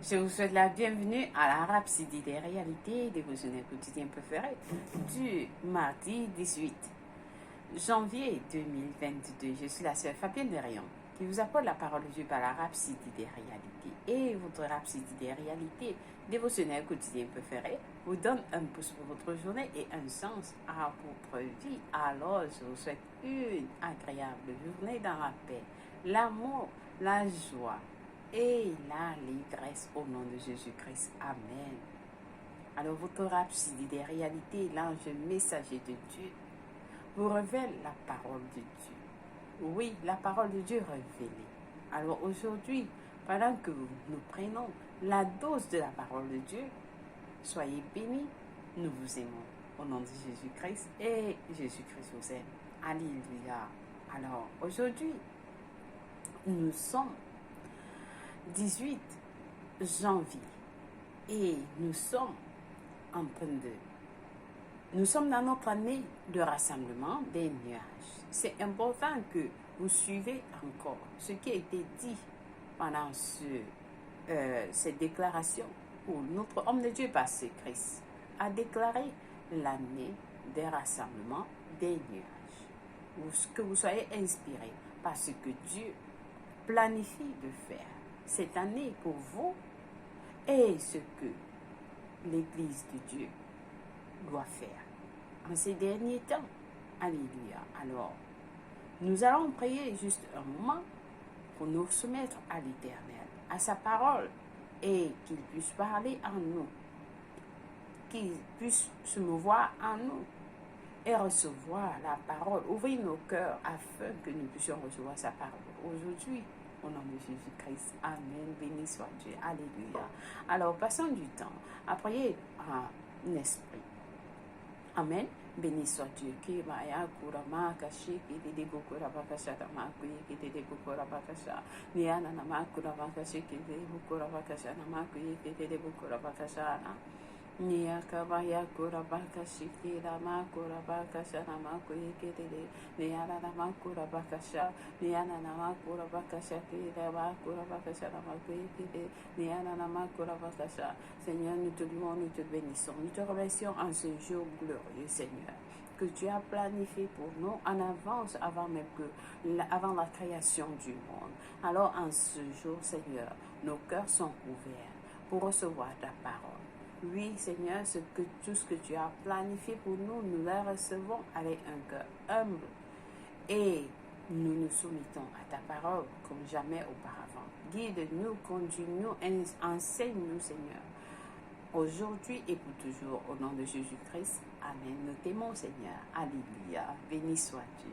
Je vous souhaite la bienvenue à la Rhapsodie des réalités dévotionnelles quotidiennes préférées du mardi 18 janvier 2022. Je suis la sœur Fabienne Derion qui vous apporte la parole de Dieu par la Rhapsodie des réalités. Et votre Rhapsodie des réalités dévotionnelles quotidiennes préférées vous donne un pouce pour votre journée et un sens à votre vie. Alors, je vous souhaite une agréable journée dans la paix, l'amour, la joie et l'allégresse au nom de Jésus-Christ. Amen. Alors, votre Rhapsodie des réalités, l'ange messager de Dieu, vous révèle la parole de Dieu. Oui, la parole de Dieu révélée. Alors aujourd'hui, pendant que nous prenons la dose de la parole de Dieu, soyez bénis, nous vous aimons. Au nom de Jésus-Christ, et Jésus-Christ vous aime. Alléluia. Alors aujourd'hui, nous sommes 18 janvier et nous sommes en train nous sommes dans notre année de rassemblement des nuages. C'est important que vous suivez encore ce qui a été dit pendant cette déclaration où notre homme de Dieu passé, Christ, a déclaré l'année des rassemblements des nuages. Que vous soyez inspirés par ce que Dieu planifie de faire cette année pour vous et ce que l'Église de Dieu doit faire en ces derniers temps. Alléluia. Alors, nous allons prier juste un moment pour nous soumettre à l'Éternel, à sa parole, et qu'il puisse parler en nous, qu'il puisse se mouvoir en nous et recevoir la parole, ouvrir nos cœurs afin que nous puissions recevoir sa parole aujourd'hui. Au nom de Jésus-Christ. Amen. Béni soit Dieu. Alléluia. Alors, passons du temps à prier en esprit. Amen. Béni soit Dieu. Qui maya kurama kashi qui de bukura bakasha tamaku qui de bukura bakasha ni ana namakura bakashi qui de bukura bakasha namaku qui de bukura bakasha na ni akabaya kura bakashi qui la makura bakasha namaku qui de ni ana namakura bakasha ni ana namakura bakasha qui de makura bakasha namaku qui de ni ana namakura bakasha. Seigneur, nous te louons, nous te bénissons, nous te remercions en ce jour glorieux, Seigneur, que tu as planifié pour nous en avance avant la création du monde. Alors en ce jour, Seigneur, nos cœurs sont ouverts pour recevoir ta parole. Oui, Seigneur, tout ce que tu as planifié pour nous, nous le recevons avec un cœur humble et nous nous soumettons à ta parole comme jamais auparavant. Guide-nous, conduis-nous, enseigne-nous, Seigneur, aujourd'hui et pour toujours, au nom de Jésus-Christ. Amen. Nous t'aimons, Seigneur. Alléluia. Béni soit Dieu.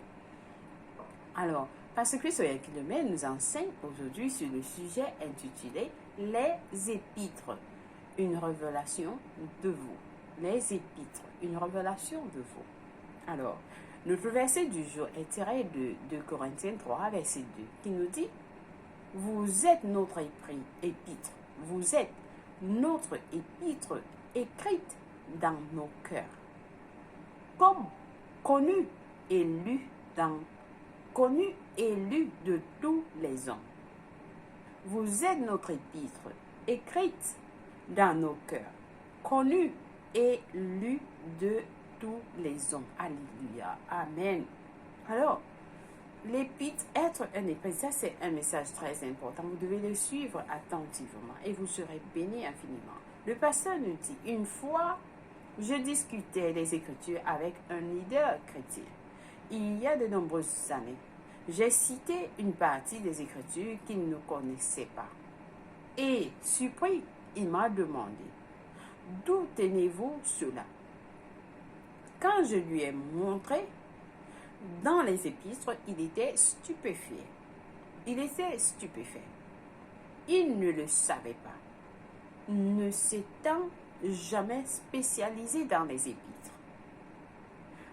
Alors, Pasteur Christ Kilomé nous enseigne aujourd'hui sur le sujet intitulé Les Épîtres, une révélation de vous. Les Épîtres, une révélation de vous. Alors, notre verset du jour est tiré de 2 Corinthiens 3, verset 2, qui nous dit « Vous êtes notre épître, vous êtes notre épître écrite dans nos cœurs, comme connu et lu de tous les hommes. Vous êtes notre épître écrite dans nos cœurs, connue et lue de tous les hommes. Alléluia. Amen. Alors, l'épître, être un épître, ça c'est un message très important. Vous devez le suivre attentivement et vous serez bénis infiniment. Le pasteur nous dit, une fois, je discutais les Écritures avec un leader chrétien. Il y a de nombreuses années, j'ai cité une partie des Écritures qu'il ne connaissait pas. Et, surpris, il m'a demandé, d'où tenez-vous cela? Quand je lui ai montré, dans les épîtres, il était stupéfait. Il ne le savait pas, ne s'étant jamais spécialisé dans les épîtres.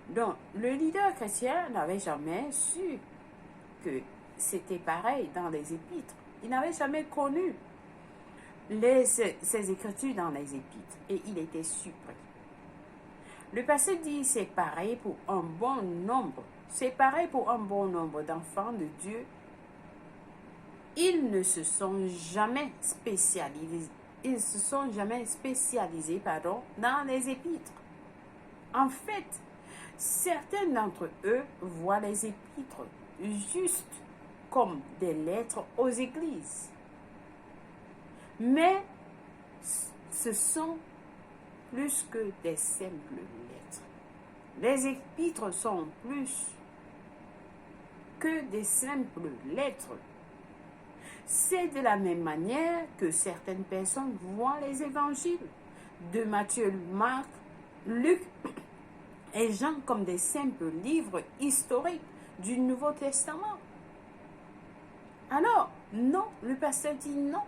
Donc, le leader chrétien n'avait jamais su que c'était pareil dans les épîtres. Il n'avait jamais connu ces écritures dans les épîtres et il était surpris. Le passé dit c'est pareil pour un bon nombre. C'est pareil pour un bon nombre d'enfants de Dieu. Ils ne se sont jamais spécialisés ils ne se sont jamais spécialisés dans les épîtres. En fait, certains d'entre eux voient les épîtres juste comme des lettres aux églises. Mais ce sont plus que des simples lettres. Les épîtres sont plus que des simples lettres. C'est de la même manière que certaines personnes voient les évangiles de Matthieu, Marc, Luc et Jean comme des simples livres historiques du Nouveau Testament. Alors, non, le pasteur dit non.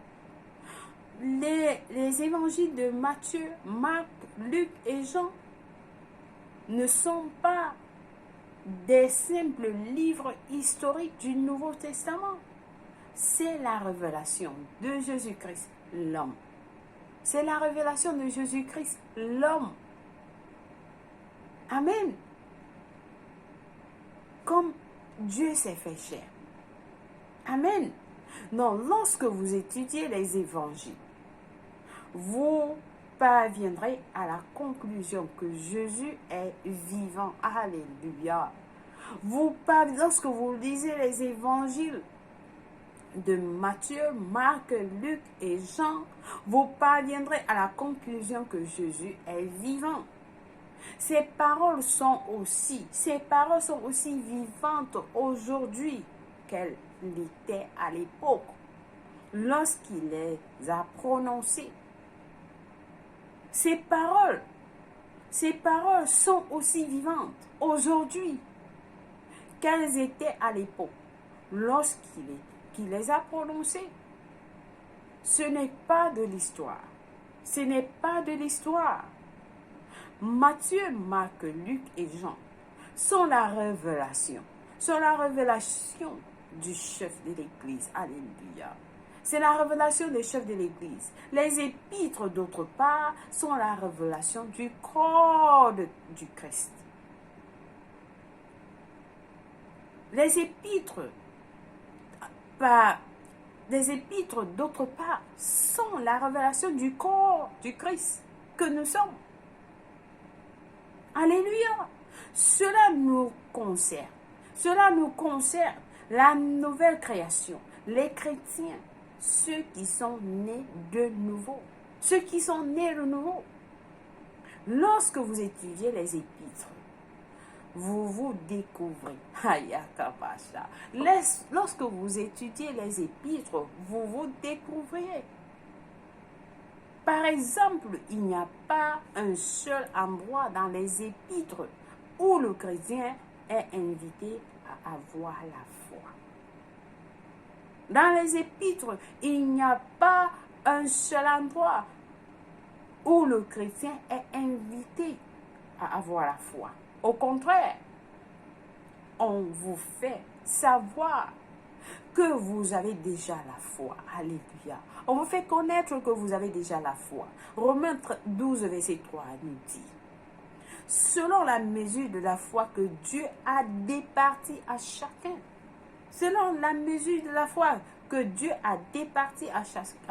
Les évangiles de Matthieu, Marc, Luc et Jean ne sont pas des simples livres historiques du Nouveau Testament. C'est la révélation de Jésus-Christ, l'homme. C'est la révélation de Jésus-Christ, l'homme. Amen. Comme Dieu s'est fait chair. Amen. Non, lorsque vous étudiez les évangiles, vous parviendrez à la conclusion que Jésus est vivant. Alléluia. Lorsque vous lisez les évangiles de Matthieu, Marc, Luc et Jean, vous parviendrez à la conclusion que Jésus est vivant. Ces paroles sont aussi vivantes aujourd'hui qu'elles l'étaient à l'époque, lorsqu'il les a prononcées. Ces paroles sont aussi vivantes aujourd'hui qu'elles étaient à l'époque, lorsqu'il les a prononcées. Ce n'est pas de l'histoire. Ce n'est pas de l'histoire. Matthieu, Marc, Luc et Jean sont la révélation du chef de l'Église. Alléluia. C'est la révélation des chefs de l'Église. Les épîtres, d'autre part, sont la révélation du corps du Christ. Les épîtres, d'autre part, sont la révélation du corps du Christ que nous sommes. Alléluia. Cela nous concerne. La nouvelle création. Les chrétiens, ceux qui sont nés de nouveau. Lorsque vous étudiez les épîtres, vous vous découvrez. Lorsque vous étudiez les épîtres, vous vous découvrez. Par exemple, il n'y a pas un seul endroit dans les épîtres où le chrétien est invité à avoir la foi. Dans les épîtres, il n'y a pas un seul endroit où le chrétien est invité à avoir la foi. Au contraire, on vous fait savoir que vous avez déjà la foi. Alléluia. On vous fait connaître que vous avez déjà la foi. Romains 12, verset 3 nous dit: selon la mesure de la foi que Dieu a départie à chacun. Selon la mesure de la foi que Dieu a départie à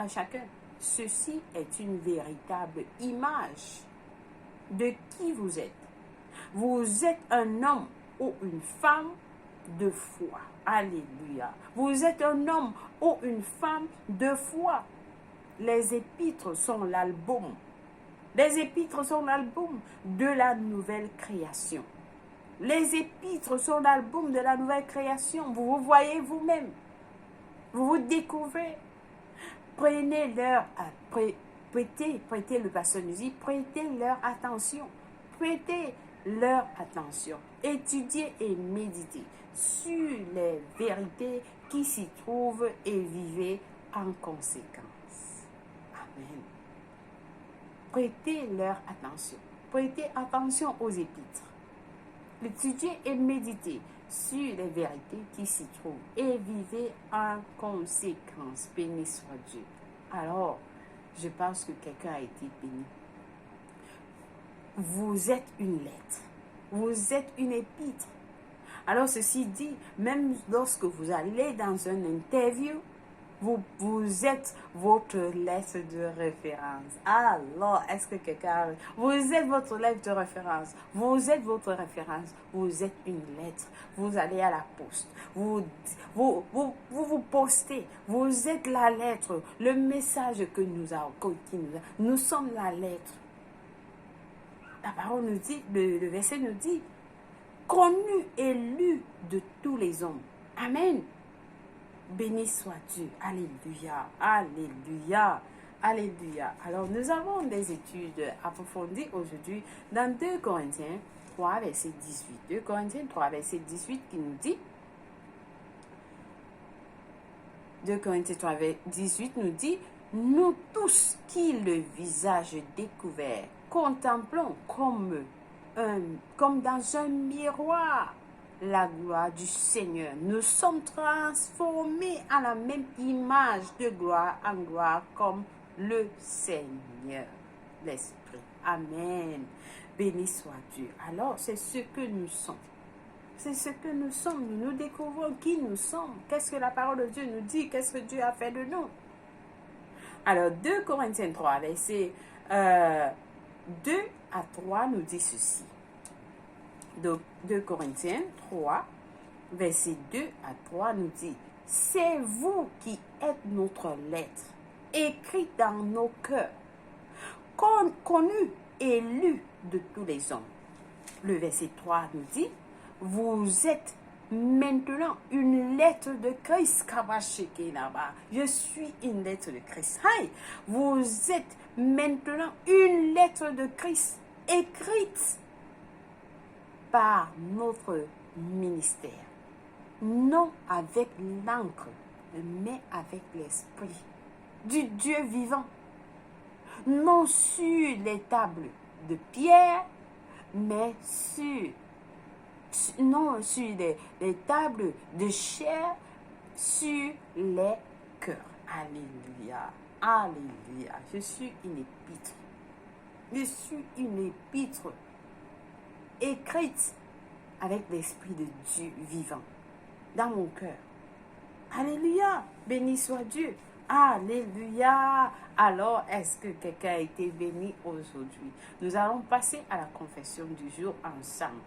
chacun. Ceci est une véritable image de qui vous êtes. Vous êtes un homme ou une femme de foi. Alléluia. Vous êtes un homme ou une femme de foi. Les épîtres sont l'album. Les épîtres sont l'album de la nouvelle création. Les épîtres sont l'album de la nouvelle création. Vous vous voyez vous-même. Vous vous découvrez. Prêtez, le pasteur nous dit, prêtez leur attention. Prêtez leur attention. Étudiez et méditez sur les vérités qui s'y trouvent et vivez en conséquence. Amen. Prêtez leur attention. Prêtez attention aux épîtres. Étudiez et méditez sur les vérités qui s'y trouvent et vivez en conséquence. Béni soit Dieu. Alors, je pense que quelqu'un a été béni. Vous êtes une lettre. Vous êtes une épître. Alors, ceci dit, même lorsque vous allez dans une interview, Vous êtes votre lettre de référence. Alors, est-ce que quelqu'un... Vous êtes votre lettre de référence. Vous êtes votre référence. Vous êtes une lettre. Vous allez à la poste. Vous postez. Vous êtes la lettre. Le message que nous avons. Nous sommes la lettre. La parole nous dit, le verset nous dit, connu et lu de tous les hommes. Amen. Béni soit-tu. Alléluia. Alléluia. Alléluia. Alors, nous avons des études approfondies aujourd'hui dans 2 Corinthiens 3, verset 18. 2 Corinthiens 3, verset 18 qui nous dit, 2 Corinthiens 3, verset 18 nous dit, nous tous qui le visage découvert, contemplons comme dans un miroir la gloire du Seigneur. Nous sommes transformés à la même image de gloire en gloire comme le Seigneur, l'Esprit. Amen. Béni soit Dieu. Alors, c'est ce que nous sommes. C'est ce que nous sommes. Nous découvrons qui nous sommes. Qu'est-ce que la parole de Dieu nous dit? Qu'est-ce que Dieu a fait de nous? Alors, 2 Corinthiens 3, verset 2 à 3 nous dit ceci. Donc, 2 Corinthiens 3, verset 2 à 3 nous dit, c'est vous qui êtes notre lettre, écrite dans nos cœurs, connue et lue de tous les hommes. Le verset 3 nous dit, vous êtes maintenant une lettre de Christ. Je suis une lettre de Christ. Vous êtes maintenant une lettre de Christ écrite par notre ministère. Non avec l'encre, mais avec l'esprit du Dieu vivant. Non sur les tables de pierre, mais sur les tables de chair, sur les cœurs. Alléluia. Alléluia. Je suis une épître. Je suis une épître écrite avec l'Esprit de Dieu vivant dans mon cœur. Alléluia. Béni soit Dieu. Alléluia. Alors, est-ce que quelqu'un a été béni aujourd'hui? Nous allons passer à la confession du jour ensemble.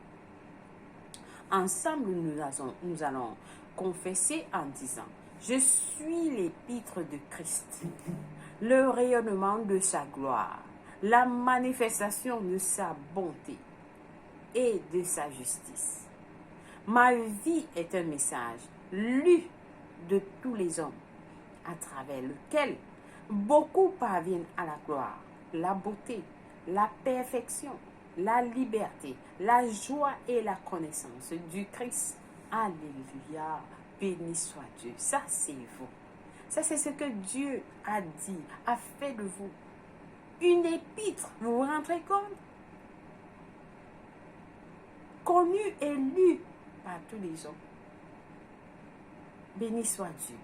Ensemble, nous allons confesser en disant, je suis l'épître de Christ, le rayonnement de sa gloire, la manifestation de sa bonté et de sa justice. Ma vie est un message lu de tous les hommes, à travers lequel beaucoup parviennent à la gloire, la beauté, la perfection, la liberté, la joie et la connaissance du Christ. Alléluia. Béni soit Dieu. Ça, c'est vous. Ça, c'est ce que Dieu a dit, a fait de vous. Une épître. Vous vous rendrez compte? Connue et lue par tous les hommes. Béni soit Dieu.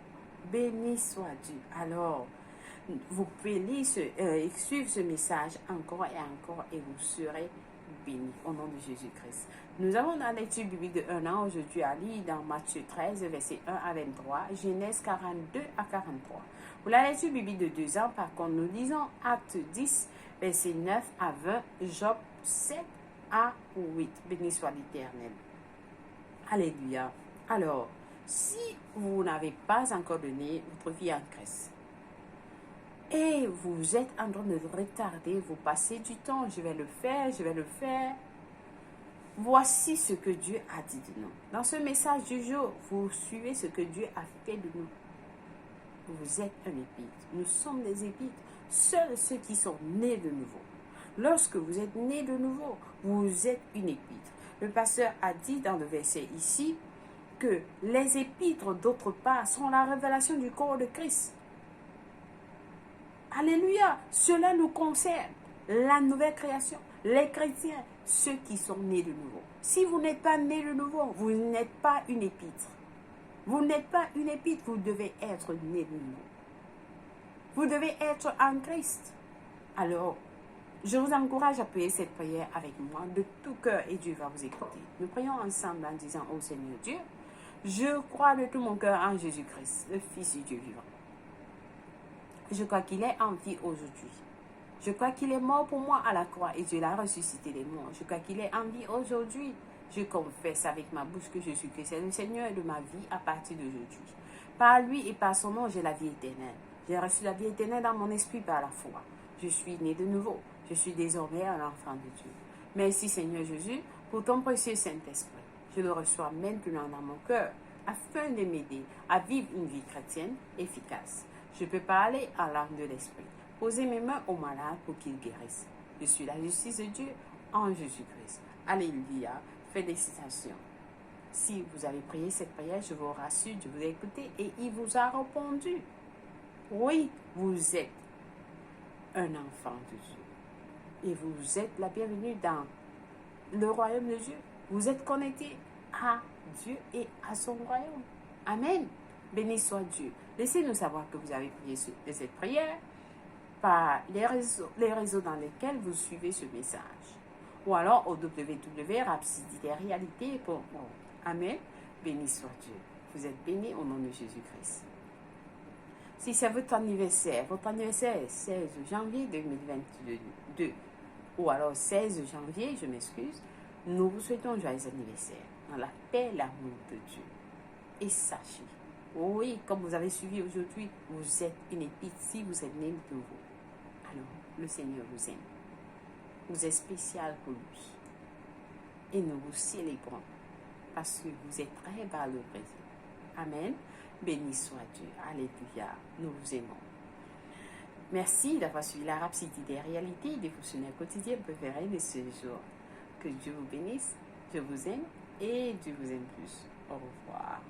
Béni soit Dieu. Alors, vous pouvez lire suivre ce message encore et encore et vous serez bénis au nom de Jésus-Christ. Nous avons la lecture biblique de 1 an aujourd'hui à lire dans Matthieu 13, verset 1 à 23, Genèse 42 à 43. Pour la lecture biblique de 2 ans, par contre, nous lisons Acte 10, verset 9 à 20, Job 7 à 8. Béni soit l'Éternel. Alléluia. Alors, si vous n'avez pas encore donné votre vie en Christ, et vous êtes en train de retarder, vous passez du temps, je vais le faire. Voici ce que Dieu a dit de nous. Dans ce message du jour, vous suivez ce que Dieu a fait de nous. Vous êtes un épître. Nous sommes des épîtres. Seuls ceux qui sont nés de nouveau. Lorsque vous êtes nés de nouveau, vous êtes une épître. Le pasteur a dit dans le verset ici que les épîtres, d'autre part, sont la révélation du corps de Christ. Alléluia. Cela nous concerne. La nouvelle création. Les chrétiens, ceux qui sont nés de nouveau. Si vous n'êtes pas nés de nouveau, vous n'êtes pas une épître. Vous n'êtes pas une épître, vous devez être né de nouveau. Vous devez être en Christ. Alors, je vous encourage à prier cette prière avec moi de tout cœur et Dieu va vous écouter. Nous prions ensemble en disant au Seigneur Dieu, je crois de tout mon cœur en Jésus-Christ, le Fils du Dieu vivant. Je crois qu'il est en vie aujourd'hui. Je crois qu'il est mort pour moi à la croix et Dieu l'a ressuscité des morts. Je crois qu'il est en vie aujourd'hui. Je confesse avec ma bouche que Jésus-Christ est le Seigneur de ma vie à partir d'aujourd'hui. Par lui et par son nom, j'ai la vie éternelle. J'ai reçu la vie éternelle dans mon esprit par la foi. Je suis né de nouveau. Je suis désormais un enfant de Dieu. Merci Seigneur Jésus pour ton précieux Saint-Esprit. Je le reçois maintenant dans mon cœur afin de m'aider à vivre une vie chrétienne efficace. Je peux parler en langue de l'Esprit. Poser mes mains aux malades pour qu'ils guérissent. Je suis la justice de Dieu en Jésus-Christ. Alléluia. Félicitations. Si vous avez prié cette prière, je vous rassure, je vous ai écouté et il vous a répondu. Oui, vous êtes un enfant de Dieu. Et vous êtes la bienvenue dans le royaume de Dieu. Vous êtes connecté à Dieu et à son royaume. Amen. Béni soit Dieu. Laissez-nous savoir que vous avez prié cette prière par les réseaux dans lesquels vous suivez ce message. Ou alors au www.rapsididesrealités.org. Amen. Béni soit Dieu. Vous êtes bénis au nom de Jésus-Christ. Si c'est votre anniversaire est 16 janvier 2022, ou alors 16 janvier, je m'excuse, nous vous souhaitons un joyeux anniversaire, dans la paix et l'amour de Dieu. Et sachez, oui, comme vous avez suivi aujourd'hui, vous êtes une épître si vous êtes né de nouveau. Alors, le Seigneur vous aime. Vous êtes spécial pour lui. Et nous vous célébrons parce que vous êtes très valorisé. Amen. Béni soit Dieu. Alléluia. Nous vous aimons. Merci d'avoir suivi la Rhapsodie des réalités dévotionnelles quotidiennes préférées de ce jour. Que Dieu vous bénisse. Je vous aime et Dieu vous aime plus. Au revoir.